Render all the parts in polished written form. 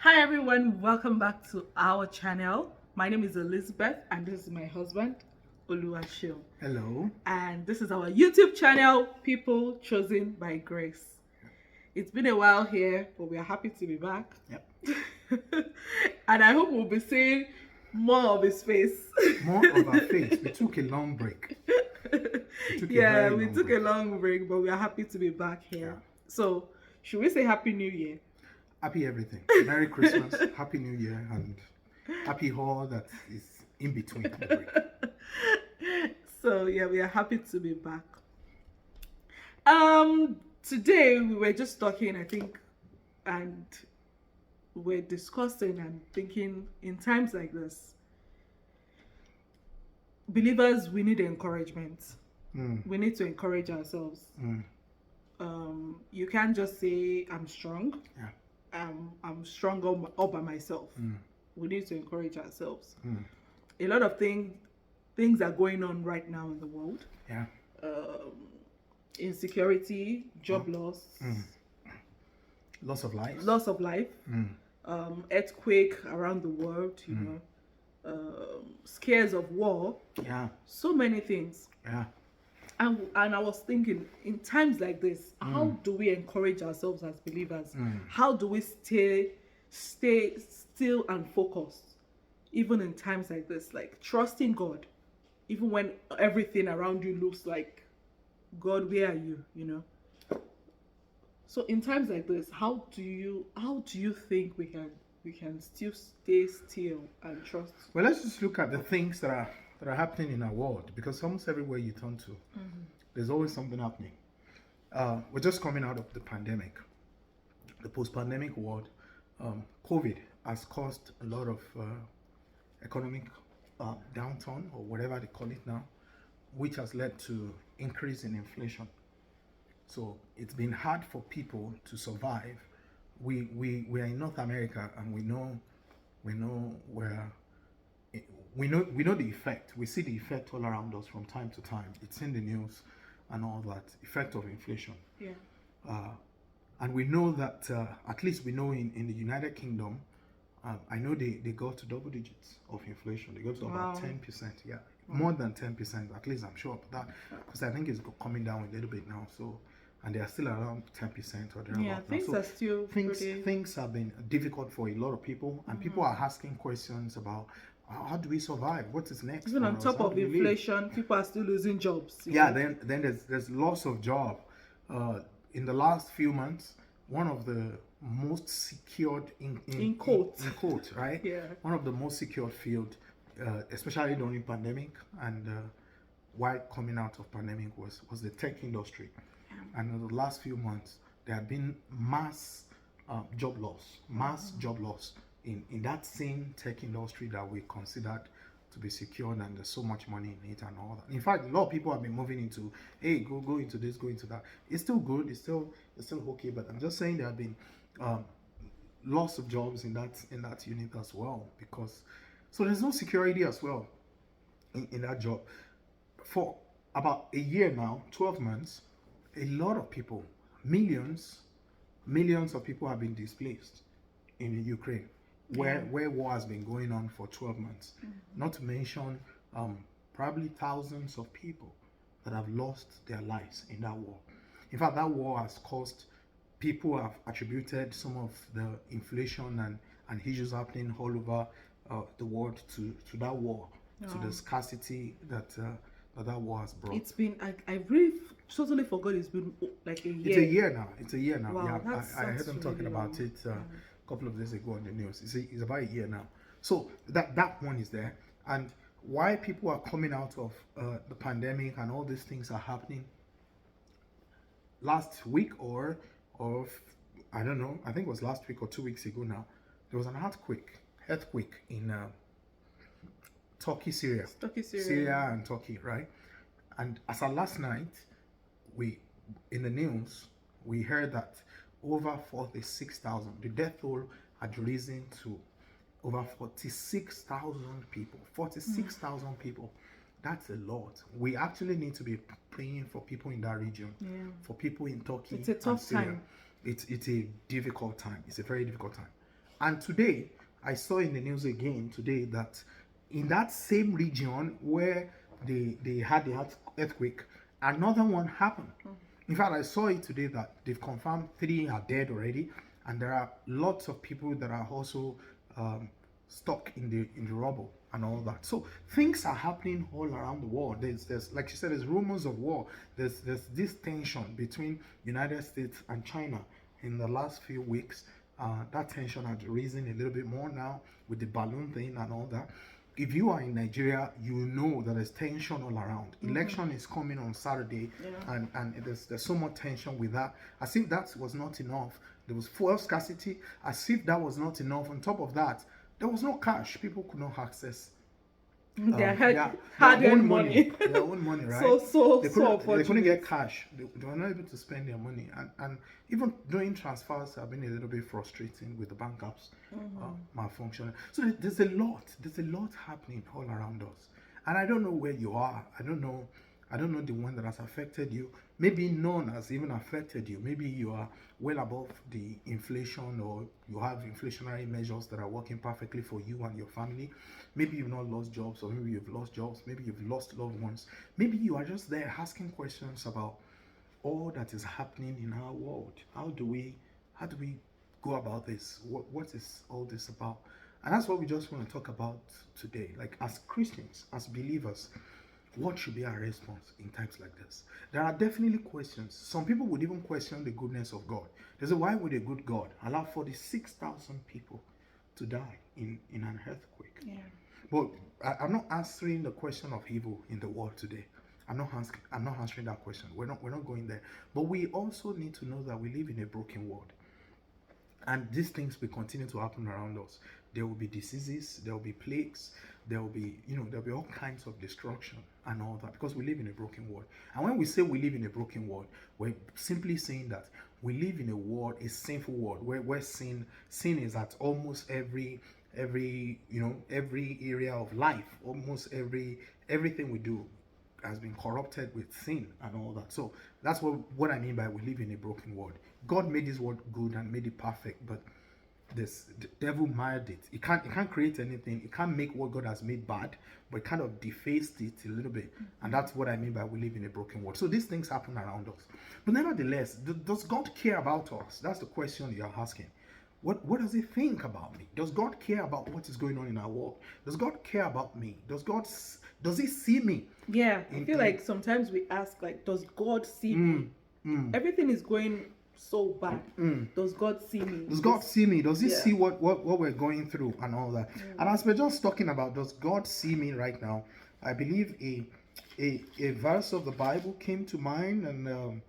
Hi everyone, welcome back to our channel. My name is Elizabeth and this is my husband, Oluwashio. Hello. And this is our YouTube channel, People Chosen by Grace. It's been a while here, but we are happy to be back. Yep. And I hope we'll be seeing more of his face. More of our face. We took a long break. We took a long break, but we are happy to be back here. Yeah. So, should we say Happy New Year? Happy everything. Merry Christmas, Happy New Year, and happy all that is in between the break. So we are happy to be back. Today we were just talking, I think, and we're discussing and thinking in times like this, believers, we need encouragement. We need to encourage ourselves. You can't just say I'm strong. Yeah. I'm strong all by myself. We need to encourage ourselves. A lot of things are going on right now in the world. Yeah. Insecurity, job loss, Loss of life. Earthquake around the world, scares of war. Yeah. So many things. Yeah. And I was thinking, in times like this, how do we encourage ourselves as believers? How do we stay still and focused, even in times like this? Like trusting God, even when everything around you looks like, God, where are you? So in times like this, how do you think we can still stay still and trust? Well, let's just look at the things that are happening in our world, because almost everywhere you turn to, there's always something happening. We're just coming out of the pandemic, the post-pandemic world. COVID has caused a lot of economic downturn, or whatever they call it now, which has led to increase in inflation. So it's been hard for people to survive. We are in North America, and we know the effect. We see the effect all around us from time to time. It's in the news and all that effect of inflation. Yeah. And we know that at least we know in the United Kingdom, I know they got to double digits of inflation. They got to about 10%. Yeah, more than 10%. At least I'm sure of that, because I think it's coming down a little bit now. So, and they are still around 10% or thereabout. Yeah, things are still things have been difficult for a lot of people, and people are asking questions about how do we survive? What is next? Even on top of inflation, people are still losing jobs. Yeah, then there's loss of job. In the last few months, one of the most secured in quote, right? Yeah. One of the most secured field, especially during pandemic and while coming out of pandemic was the tech industry. And in the last few months, there have been mass job loss in that same tech industry that we considered to be secured, and there's so much money in it and all that. In fact, a lot of people have been moving into, hey, go into this, go into that. It's still good, it's still okay, but I'm just saying there have been loss of jobs in that unit as well, because so there's no security as well in that job. For about a year now, 12 months, a lot of people, millions of people have been displaced in Ukraine, where war has been going on for 12 months. Not to mention probably thousands of people that have lost their lives in that war. In fact, that war has caused, people have attributed some of the inflation and issues happening all over the world to that war, to the scarcity that war has brought. It's been, I really totally forgot it's been like a year. It's a year now. Wow, yeah, I heard them talking about it a couple of days ago on the news. It's about a year now. So that one is there. And why people are coming out of the pandemic and all these things are happening. Last week or I don't know, I think it was last week or 2 weeks ago now, there was an earthquake in Syria and Turkey, right? And as of last night, in the news, we heard that over 46,000, the death toll had risen to over 46,000 people. 46,000 people. That's a lot. We actually need to be praying for people in that region, for people in Turkey. It's a tough time. It's a difficult time. It's a very difficult time. And today, I saw in the news again today that in that same region where they had the earthquake, another one happened. In fact, I saw it today that they've confirmed 3 are dead already, and there are lots of people that are also stuck in the rubble and all that. So things are happening all around the world. There's like you said, there's rumors of war. There's this tension between United States and China in the last few weeks. That tension has risen a little bit more now with the balloon thing and all that. If you are in Nigeria, you know that there's tension all around. Election is coming on Saturday, and there's so much tension with that. As if that was not enough. There was fuel scarcity. As if that was not enough. On top of that, there was no cash. People could not access their own money. their own money, right? They couldn't get cash. They were not able to spend their money, and even doing transfers have been a little bit frustrating with the bank apps malfunctioning. So there's a lot happening all around us, and I don't know where you are. I don't know the one that has affected you. Maybe none has even affected you. Maybe you are well above the inflation, or you have inflationary measures that are working perfectly for you and your family. Maybe you've not lost jobs, or maybe you've lost jobs. Maybe you've lost loved ones. Maybe you are just there asking questions about all that is happening in our world. How do we go about this? What is all this about? And that's what we just want to talk about today. Like, as Christians, as believers, what should be our response in times like this? There are definitely questions. Some people would even question the goodness of God. They say, why would a good God allow 46,000 people to die in an earthquake? Yeah. But I'm not answering the question of evil in the world today. I'm not answering that question. We're not going there. But we also need to know that we live in a broken world. And these things will continue to happen around us. There will be diseases, there will be plagues, there will be all kinds of destruction and all that, because we live in a broken world. And when we say we live in a broken world, we're simply saying that we live in a world, a sinful world, where sin is at almost every area of life. Almost everything we do has been corrupted with sin and all that. So that's what I mean by we live in a broken world. God made this world good and made it perfect, but the devil marred it. It can't create anything. It can't make what God has made bad, but it kind of defaced it a little bit. And that's what I mean by we live in a broken world. So these things happen around us. But nevertheless, does God care about us? That's the question you're asking. What does he think about me? Does God care about what is going on in our world? Does God care about me? Does he see me? Yeah, I feel like sometimes we ask, like, does God see me? Everything is going so bad. Does God see me? Does God see me? Does he see what we're going through and all that? And as we're just talking about, does God see me right now? I believe a verse of the Bible came to mind, and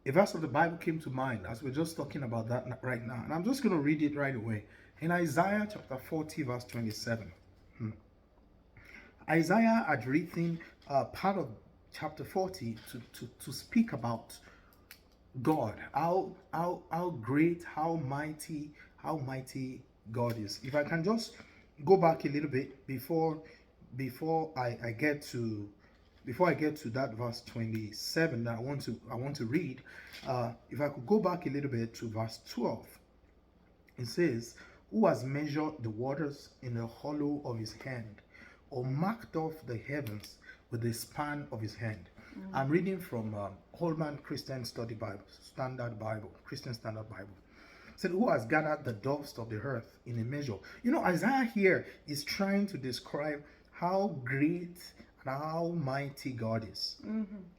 a verse of the Bible came to mind as we're just talking about that right now. And I'm just going to read it right away. In Isaiah chapter 40, verse 27. Isaiah had written part of chapter 40 to speak about God, how great, how mighty God is. If I can just go back a little bit before I get to that verse 27 that I want to read, if I could go back a little bit to verse 12, it says, "Who has measured the waters in the hollow of his hand, or marked off the heavens with the span of his hand?" I'm reading from Holman Christian Study Bible, Christian Standard Bible. It said, "Who has gathered the dust of the earth in a measure?" Isaiah here is trying to describe how great and how mighty God is.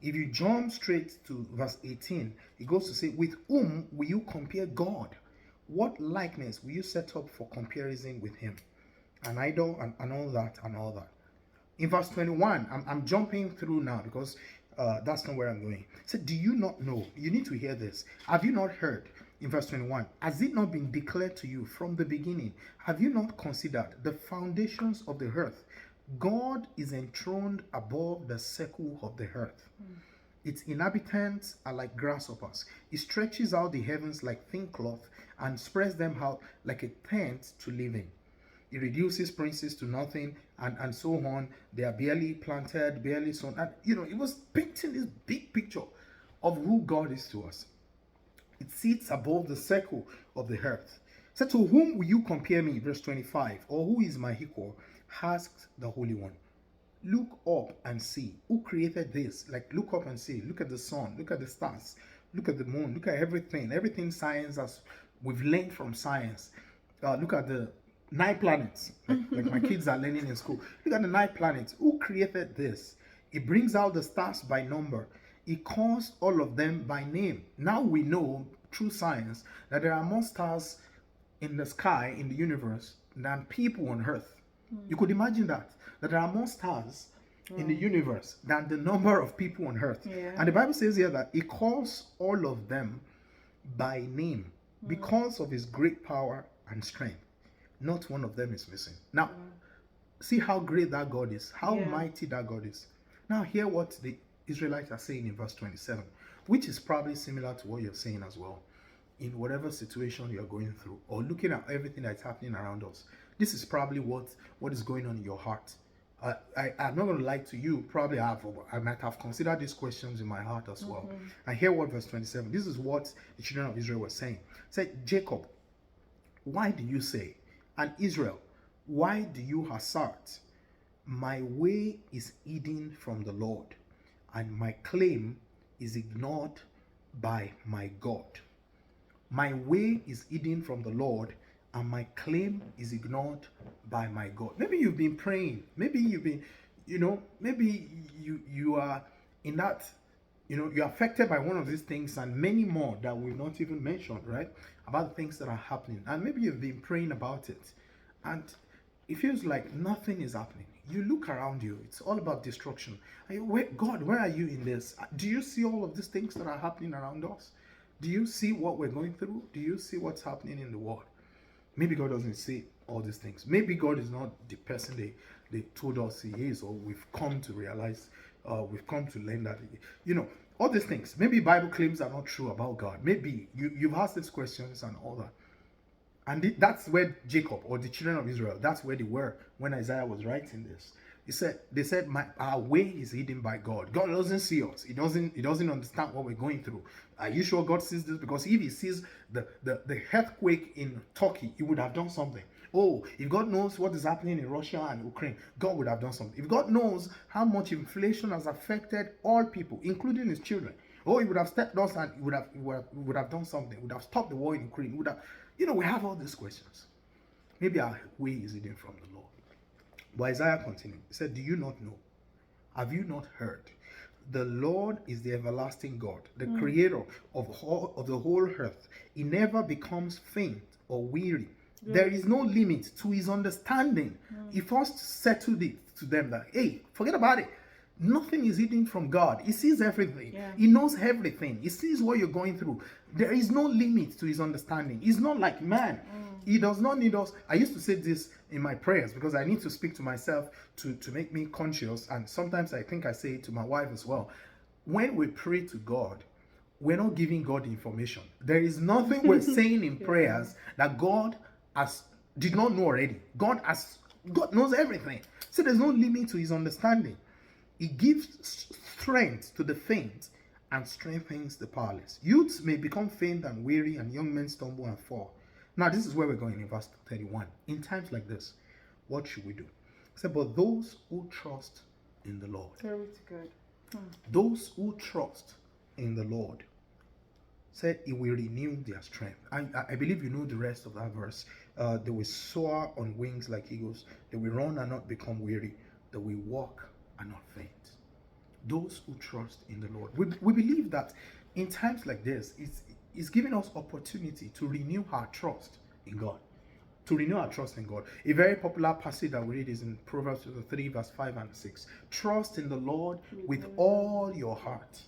If you jump straight to verse 18, it goes to say, "With whom will you compare God? What likeness will you set up for comparison with him? An idol and all that and all that." In verse 21, I'm jumping through now because that's not where I'm going. It said, "Do you not know?" You need to hear this. "Have you not heard?" In verse 21, "Has it not been declared to you from the beginning? Have you not considered the foundations of the earth? God is enthroned above the circle of the earth. Its inhabitants are like grasshoppers. He stretches out the heavens like thin cloth and spreads them out like a tent to live in. He reduces princes to nothing, and so on. They are barely planted, barely sown." And it was painting this big picture of who God is to us. It sits above the circle of the earth. So to whom will you compare me? Verse 25. Or who is my equal? Asked the Holy One. Look up and see who created this. Like, look up and see. Look at the sun. Look at the stars. Look at the moon. Look at everything. Everything science has, we've learned from science. Look at the 9 planets. Like my kids are learning in school. Look at the 9 planets. Who created this? It brings out the stars by number. It calls all of them by name. Now we know through science that there are more stars in the sky, in the universe, than people on earth. You could imagine that there are more stars in the universe than the number of people on earth. Yeah. And the Bible says here that it calls all of them by name because of his great power and strength. Not one of them is missing. Now, see how great that God is, how mighty that God is. Now, hear what the Israelites are saying in verse 27, which is probably similar to what you're saying as well. In whatever situation you're going through, or looking at everything that's happening around us, this is probably what is going on in your heart. I'm not going to lie to you. Probably I might have considered these questions in my heart as well. And hear what verse 27. This is what the children of Israel were saying. It said, Jacob, why do you say? And Israel, why do you assert? My way is hidden from the Lord, and my claim is ignored by my God. My way is hidden from the Lord, and my claim is ignored by my God. Maybe you've been praying. Maybe you've been, maybe you are in that, you're affected by one of these things and many more that we've not even mentioned, right? About the things that are happening. And maybe you've been praying about it, and it feels like nothing is happening. You look around you, it's all about destruction. God, where are you in this? Do you see all of these things that are happening around us? Do you see what we're going through? Do you see what's happening in the world? Maybe God doesn't see all these things. Maybe God is not the person they told us he is, or we've come to realize, we've come to learn that, all these things. Maybe Bible claims are not true about God. Maybe you've asked these questions and all that. And that's where Jacob, or the children of Israel, that's where they were when Isaiah was writing this. They said, our way is hidden by God. God doesn't see us. He doesn't understand what we're going through. Are you sure God sees this? Because if he sees the earthquake in Turkey, he would have done something. Oh, if God knows what is happening in Russia and Ukraine, God would have done something. If God knows how much inflation has affected all people, including his children, oh, he would have stepped us and he would have done something. He would have stopped the war in Ukraine. He would have, we have all these questions. Maybe our way is hidden from the Lord. But Isaiah continued. He said, do you not know? Have you not heard? The Lord is the everlasting God, the creator of the whole earth. He never becomes faint or weary. There is no limit to his understanding. He first settled it to them that, hey, forget about it. Nothing is hidden from God. He sees everything. Yeah. He knows everything. He sees what you're going through. There is no limit to his understanding. He's not like man. He does not need us. I used to say this in my prayers because I need to speak to myself to make me conscious. And sometimes I think I say it to my wife as well. When we pray to God, we're not giving God information. There is nothing we're saying in prayers that God did not know already. God knows everything. So there's no limit to his understanding. He gives strength to the faint and strengthens the powerless. Youths may become faint and weary, and young men stumble and fall. Now, this is where we're going in verse 31. In times like this, what should we do? He said, but those who trust in the Lord. Glory to God. Those who trust in the Lord, said he will renew their strength. I believe you know the rest of that verse. They will soar on wings like eagles. They will run and not become weary. They will walk and not faint. Those who trust in the Lord. We believe that in times like this, it's giving us opportunity to renew our trust in God. To renew our trust in God. A very popular passage that we read is in Proverbs 3, verse 5 and 6. Trust in the Lord with all your heart,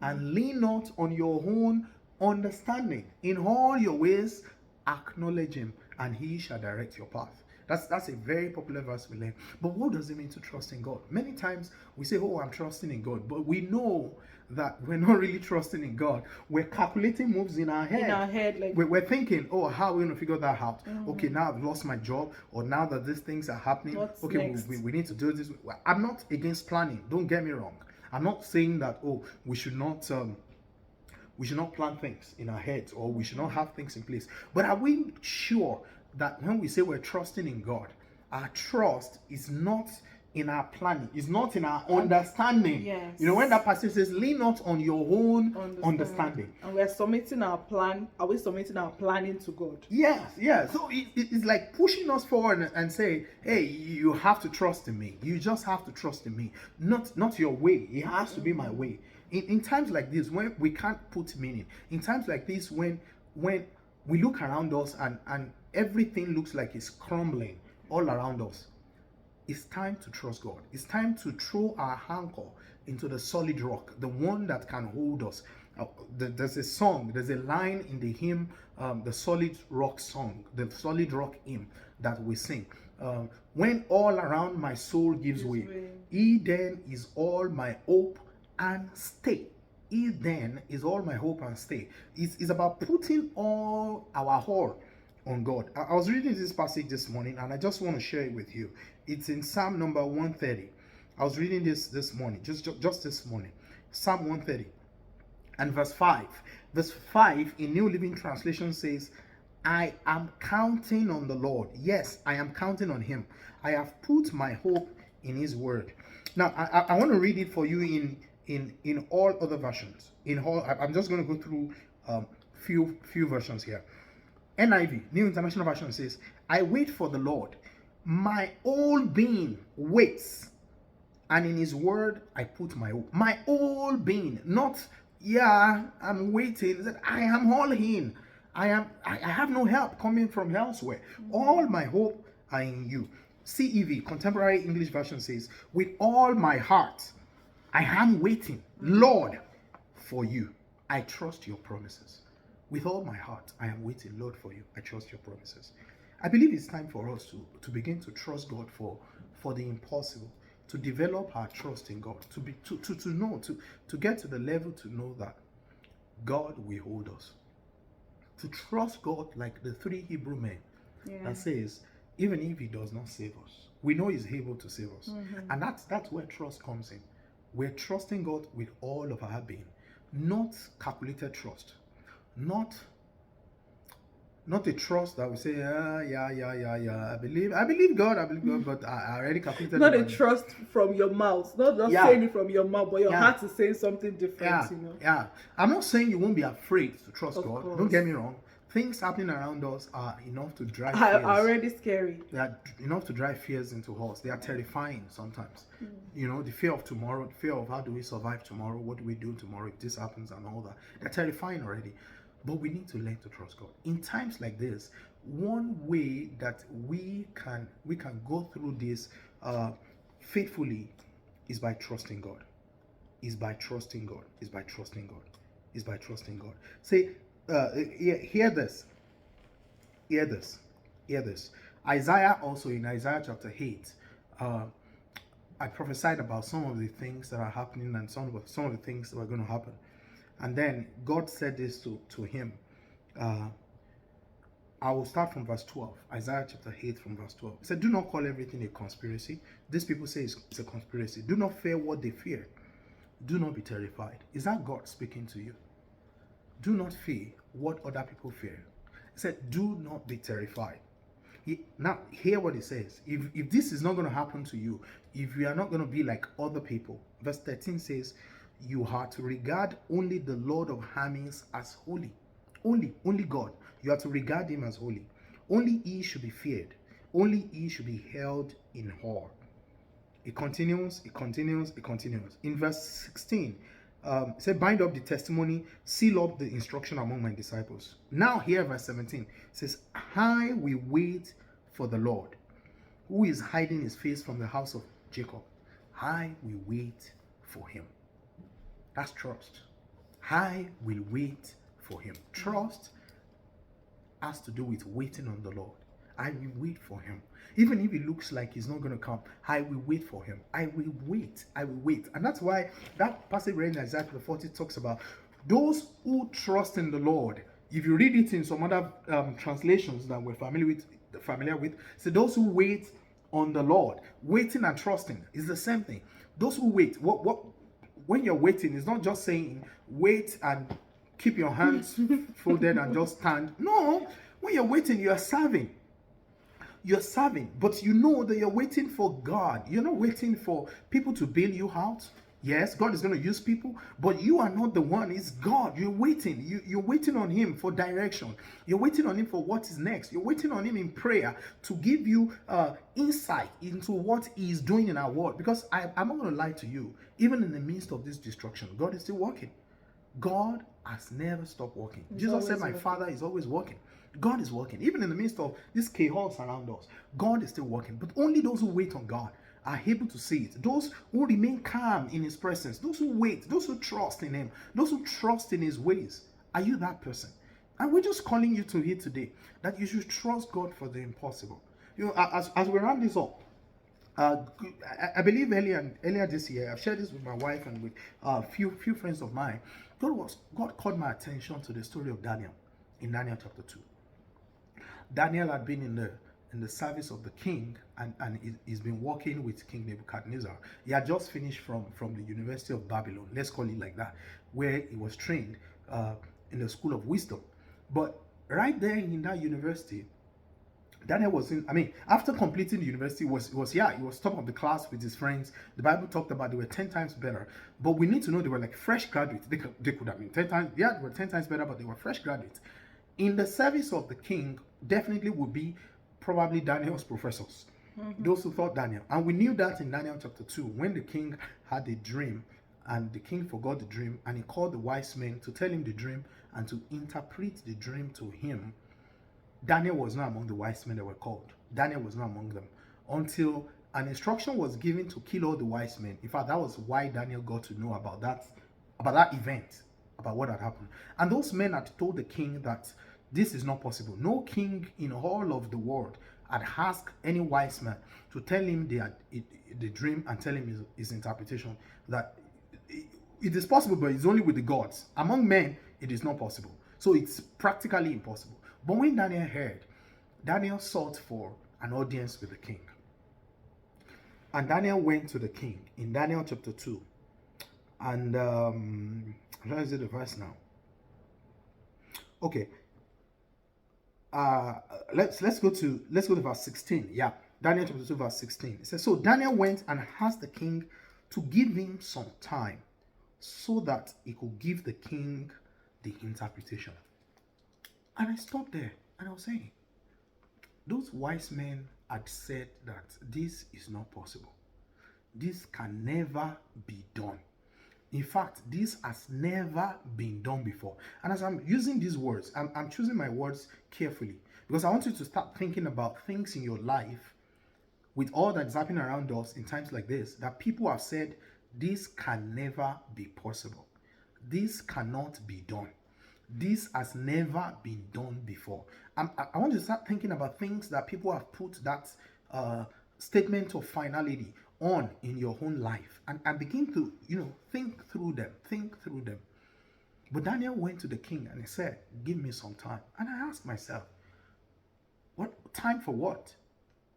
and lean not on your own understanding. In all your ways, acknowledge him, and he shall direct your path. That's a very popular verse we learn. But what does it mean to trust in God? Many times we say, oh, I'm trusting in God. But we know that we're not really trusting in God. We're calculating moves in our head. Like we're thinking, oh, how are we going to figure that out? Okay, now I've lost my job. Or now that these things are happening, we need to do this. I'm not against planning. Don't get me wrong. I'm not saying that, oh, we should not We should not plan things in our heads, or we should not have things in place. But are we sure that when we say we're trusting in God, our trust is not in our planning, is not in our understanding? Yes. You know, when that passage says, lean not on your own understanding. And we're submitting our plan. Are we submitting our planning to God? Yes, yeah. So it's like pushing us forward and say, hey, you have to trust in me. You just have to trust in me. Not your way. It has to be my way. In times like this, when we can't put meaning, in times like this, when we look around us and everything looks like it's crumbling all around us, it's time to trust God. It's time to throw our anchor into the solid rock, the one that can hold us. There's a song, there's a line in the hymn, the Solid Rock song, the Solid Rock hymn that we sing. When all around my soul gives way, he then is all my hope and stay. He then is all my hope and stay. It's about putting all our all on God. I was reading this passage this morning, and I just want to share it with you. It's in Psalm number 130. I was reading this morning, just this morning. Psalm 130 and verse 5. Verse 5 in New Living Translation says, I am counting on the Lord. Yes, I am counting on him. I have put my hope in his word. Now, I want to read it for you in all other versions. I'm just going to go through few versions here. NIV, New International Version, says, I wait for the Lord. My whole being waits, and in his word I put my hope. My whole being, not, yeah, I'm waiting. That I am all in. I have no help coming from elsewhere. All my hope are in you. CEV, Contemporary English Version, says, with all my heart, I am waiting, Lord, for you. I trust your promises. With all my heart, I am waiting, Lord, for you. I trust your promises. I believe it's time for us to begin to trust God for the impossible, to develop our trust in God, to get to the level to know that God will hold us. To trust God like the three Hebrew men that says, even if he does not save us, we know he's able to save us. And that's where trust comes in. We're trusting God with all of our being, not calculated trust, not a trust that we say, I believe God, but I already calculated. Not a trust from your mouth, not just saying it from your mouth, but your heart is saying something different. I'm not saying you won't be afraid to trust Of God. course. Don't get me wrong. Things happening around us are enough to drive Are fears. already scary. They are enough to drive fears into us. They are terrifying sometimes. You know, the fear of tomorrow, the fear of how do we survive tomorrow, what do we do tomorrow if this happens and all that. They're terrifying already. But we need to learn to trust God. In times like this, one way that we can go through this faithfully is by trusting God. Is by trusting God. Is by trusting God. Is by trusting God. Say, hear this. Hear this. Hear this. Isaiah also, in Isaiah chapter 8, I prophesied about some of the things that are happening and some of the things that are going to happen. And then God said this to him. I will start from verse 12. Isaiah chapter 8 from verse 12. He said, do not call everything a conspiracy. These people say it's a conspiracy. Do not fear what they fear. Do not be terrified. Is that God speaking to you? Do not fear what other people fear. He said, do not be terrified. Now, hear what he says. If this is not going to happen to you, if you are not going to be like other people, verse 13 says, you are to regard only the Lord of armies as holy. Only God. You are to regard him as holy. Only he should be feared. Only he should be held in awe. It continues. In verse 16, it said, bind up the testimony, seal up the instruction among my disciples. Now here, verse 17, it says, I will wait for the Lord, who is hiding his face from the house of Jacob. I will wait for him. That's trust. I will wait for him. Trust has to do with waiting on the Lord. I will wait for him. Even if it looks like he's not going to come, I will wait for him. I will wait. And that's why that passage in Isaiah 40 talks about those who trust in the Lord. If you read it in some other translations that we're familiar with, so those who wait on the Lord, waiting and trusting is the same thing. Those who wait, when you're waiting, it's not just saying wait and keep your hands folded and just stand. No, when you're waiting, you're serving. You're serving, but you know that you're waiting for God. You're not waiting for people to bail you out. Yes, God is going to use people, but you are not the one. It's God. You're waiting. You're waiting on Him for direction. You're waiting on Him for what is next. You're waiting on Him in prayer to give you insight into what He is doing in our world. Because I'm not going to lie to you. Even in the midst of this destruction, God is still working. God has never stopped working. Jesus said, my Father is always working. God is working. Even in the midst of this chaos around us, God is still working. But only those who wait on God are able to see it. Those who remain calm in His presence, those who wait, those who trust in Him, those who trust in His ways. Are you that person? And we're just calling you to here today that you should trust God for the impossible. You know, as we round this up, I believe earlier this year, I've shared this with my wife and with a few friends of mine. God called my attention to the story of Daniel in Daniel chapter 2. Daniel had been in the service of the king, and he's been working with King Nebuchadnezzar. He had just finished from the University of Babylon, let's call it like that, where he was trained in the school of wisdom. But right there in that university, Daniel was after completing the university, he was top of the class with his friends. The Bible talked about they were 10 times better. But we need to know they were like fresh graduates. They could have been 10 times, they were 10 times better, but they were fresh graduates. In the service of the king, definitely would be probably Daniel's professors. Those who thought Daniel. And we knew that in Daniel chapter 2, when the king had a dream, and the king forgot the dream, and he called the wise men to tell him the dream and to interpret the dream to him. Daniel was not among the wise men that were called. Daniel was not among them until an instruction was given to kill all the wise men. In fact, that was why Daniel got to know about that event, about what had happened. And those men had told the king that this is not possible. No king in all of the world had asked any wise man to tell him the dream and tell him his interpretation. That it is possible, but it's only with the gods. Among men, it is not possible. So it's practically impossible. But when Daniel heard, Daniel sought for an audience with the king. And Daniel went to the king in Daniel chapter 2. And where is it the verse now? Okay. Let's go to verse 16. Yeah. Daniel chapter 2 verse 16. It says, so Daniel went and asked the king to give him some time so that he could give the king the interpretation. And I stopped there and I was saying, those wise men had said that this is not possible. This can never be done. In fact, this has never been done before. And as I'm using these words, I'm choosing my words carefully because I want you to start thinking about things in your life with all that is happening around us in times like this, that people have said, this can never be possible. This cannot be done. This has never been done before. I want you to start thinking about things that people have put that statement of finality on in your own life and begin to, think through them. But Daniel went to the king and he said, give me some time. And I asked myself, what time for what?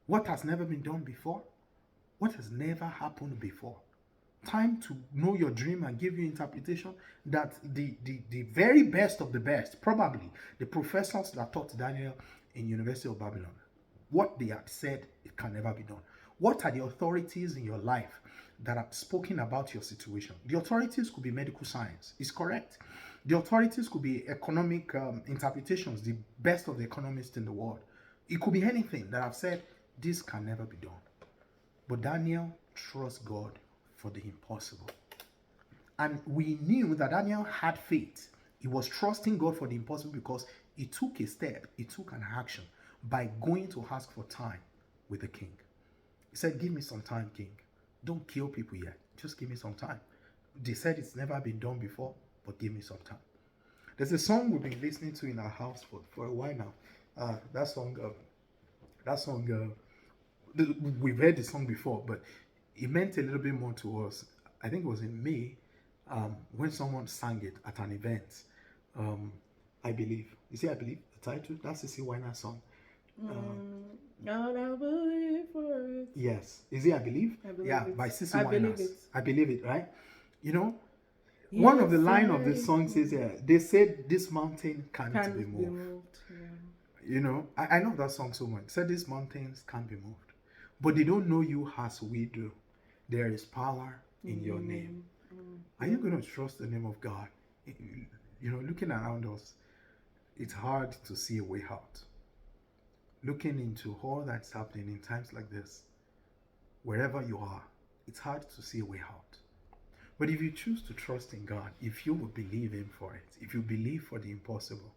What has never been done before? What has never happened before? Time to know your dream and give you interpretation that the very best of the best, probably the professors that taught Daniel in University of Babylon, what they had said, it can never be done. What are the authorities in your life that have spoken about your situation? The authorities could be medical science, is correct. The authorities could be economic interpretations, the best of the economists in the world. It could be anything that have said, this can never be done. But Daniel trusts God for the impossible. And we knew that Daniel had faith. He was trusting God for the impossible because he took a step, he took an action by going to ask for time with the king. He said, give me some time, king. Don't kill people yet. Just give me some time. They said it's never been done before, but give me some time. There's a song we've been listening to in our house for a while now. That song, we've heard the song before, but it meant a little bit more to us. I think it was in May when someone sang it at an event. I believe. You see, I believe the title. That's the C. Winer song. God, I believe for it. Yes. Is it I believe? I believe yeah, it. by Sissy I Winers. believe it. I believe it, right? One of the Yes, line of the I song says, "Yeah, they said this mountain can't can't be be moved." moved. Yeah. You know, I know that song so much. Said these mountains can't be moved, but they don't know you as we do. There is power in your name. Are you going to trust the name of God? You know, looking around us, it's hard to see a way out. Looking into all that's happening in times like this, wherever you are, it's hard to see a way out. But if you choose to trust in God, if you will believe Him for it, if you believe for the impossible,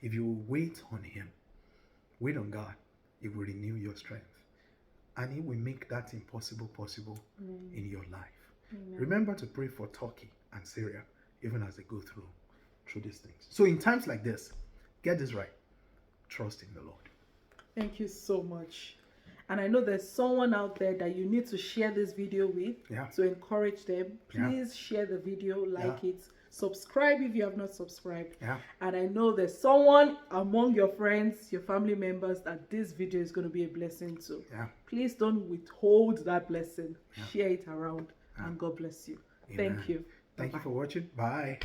if you will wait on Him, wait on God, He will renew your strength. And He will make that impossible possible in your life. Amen. Remember to pray for Turkey and Syria, even as they go through these things. So in times like this, get this right. Trust in the Lord. Thank you so much. And I know there's someone out there that you need to share this video with to encourage them. Please share the video, like it, subscribe if you have not subscribed. And I know there's someone among your friends, your family members, that this video is going to be a blessing to. Please don't withhold that blessing. Share it around, and God bless you. Amen. Thank you. Thank you for watching. Bye.